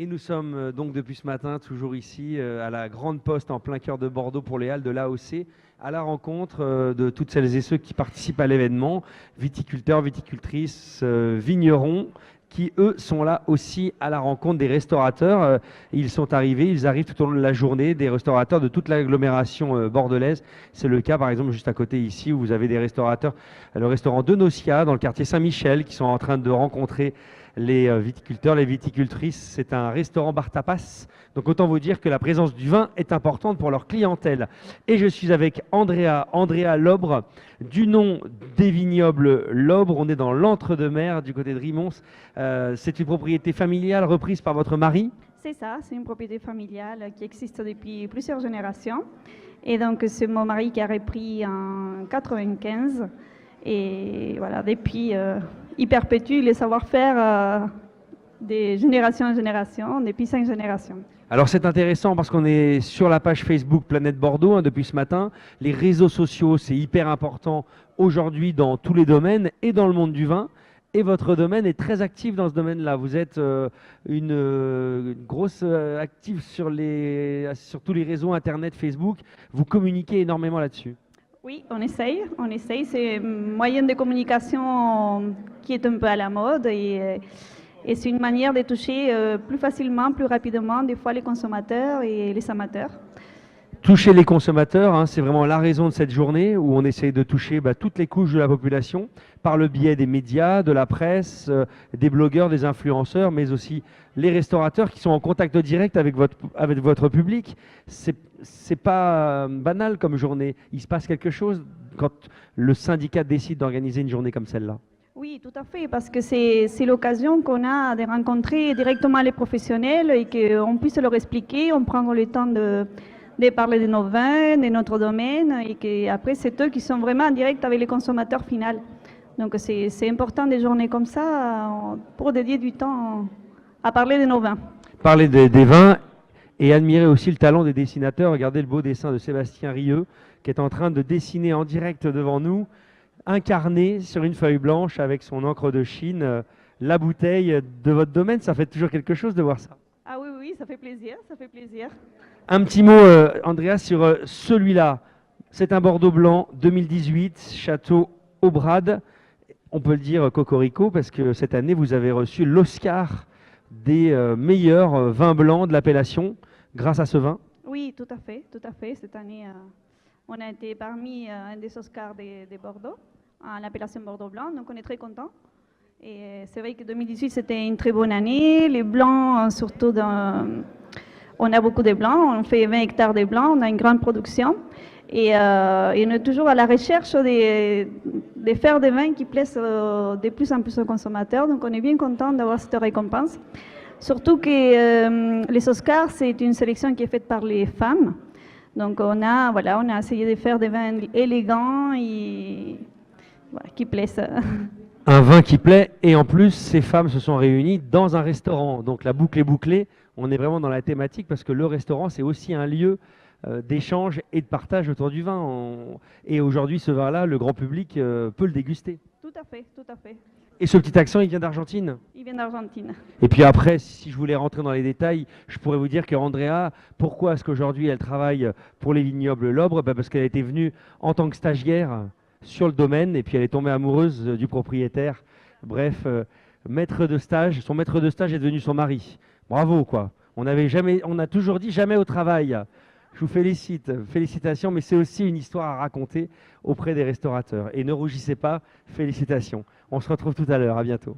Et nous sommes donc depuis ce matin toujours ici à la Grande Poste en plein cœur de Bordeaux pour les halles de l'AOC, à la rencontre de toutes celles et ceux qui participent à l'événement, viticulteurs, viticultrices, vignerons, qui eux sont là aussi à la rencontre des restaurateurs. Ils sont arrivés, ils arrivent tout au long de la journée, des restaurateurs de toute l'agglomération bordelaise. C'est le cas par exemple juste à côté ici où vous avez des restaurateurs, le restaurant de Nocia dans le quartier Saint-Michel qui sont en train de rencontrer les viticulteurs, les viticultrices. C'est un restaurant bar tapas, donc autant vous dire que la présence du vin est importante pour leur clientèle. Et je suis avec Andrea Lobre, du nom des vignobles Lobre. On est dans l'entre-deux-mer du côté de Rimons. C'est une propriété familiale reprise par votre mari? C'est ça, c'est une propriété familiale qui existe depuis plusieurs générations. Et donc c'est mon mari qui a repris en 95. Et voilà, depuis, il perpétue les savoir-faire des générations en génération, depuis 5 générations. Alors c'est intéressant parce qu'on est sur la page Facebook Planète Bordeaux depuis ce matin. Les réseaux sociaux, c'est hyper important aujourd'hui dans tous les domaines et dans le monde du vin. Et votre domaine est très actif dans ce domaine-là. Vous êtes une grosse active sur tous les réseaux Internet, Facebook. Vous communiquez énormément là-dessus. Oui, on essaye. C'est un moyen de communication qui est un peu à la mode et c'est une manière de toucher plus facilement, plus rapidement, des fois les consommateurs et les amateurs. Toucher les consommateurs, hein, c'est vraiment la raison de cette journée où on essaye de toucher toutes les couches de la population par le biais des médias, de la presse, des blogueurs, des influenceurs, mais aussi les restaurateurs qui sont en contact direct avec votre public. C'est pas banal comme journée. Il se passe quelque chose quand le syndicat décide d'organiser une journée comme celle-là. Oui, tout à fait, parce que c'est l'occasion qu'on a de rencontrer directement les professionnels et qu'on puisse leur expliquer, on prend le temps de parler de nos vins, de notre domaine, et qu'après, c'est eux qui sont vraiment en direct avec les consommateurs finaux. Donc, c'est important des journées comme ça pour dédier du temps à parler de nos vins. Parler des vins et admirer aussi le talent des dessinateurs. Regardez le beau dessin de Sébastien Rieux qui est en train de dessiner en direct devant nous, incarné sur une feuille blanche avec son encre de Chine, la bouteille de votre domaine. Ça fait toujours quelque chose de voir ça. Ah oui, ça fait plaisir, ça fait plaisir. Un petit mot, Andrea, sur celui-là. C'est un Bordeaux blanc 2018, Château Aubrade. On peut le dire cocorico parce que cette année, vous avez reçu l'Oscar des meilleurs vins blancs de l'appellation grâce à ce vin. Oui, tout à fait, tout à fait. Cette année, on a été parmi un des Oscars de Bordeaux, à l'appellation Bordeaux blanc, donc on est très contents. Et c'est vrai que 2018, c'était une très bonne année. Les blancs, surtout, on a beaucoup de blancs, on fait 20 hectares de blancs, on a une grande production. Et on est toujours à la recherche de faire des vins qui plaisent de plus en plus aux consommateurs. Donc on est bien content d'avoir cette récompense. Surtout que les Oscars, c'est une sélection qui est faite par les femmes. Donc on a essayé de faire des vins élégants et qui plaisent. Un vin qui plaît, et en plus, ces femmes se sont réunies dans un restaurant. Donc la boucle est bouclée, on est vraiment dans la thématique parce que le restaurant, c'est aussi un lieu d'échange et de partage autour du vin. Et aujourd'hui, ce vin-là, le grand public peut le déguster. Tout à fait, tout à fait. Et ce petit accent, il vient d'Argentine? Il vient d'Argentine. Et puis après, si je voulais rentrer dans les détails, je pourrais vous dire que Andrea, pourquoi est-ce qu'aujourd'hui elle travaille pour les vignobles Lobre? Parce qu'elle a été venue en tant que stagiaire sur le domaine et puis elle est tombée amoureuse du propriétaire. Bref, maître de stage, son maître de stage est devenu son mari. Bravo quoi. On a toujours dit jamais au travail. Je vous félicite, félicitations, mais c'est aussi une histoire à raconter auprès des restaurateurs. Et ne rougissez pas, félicitations. On se retrouve tout à l'heure, à bientôt.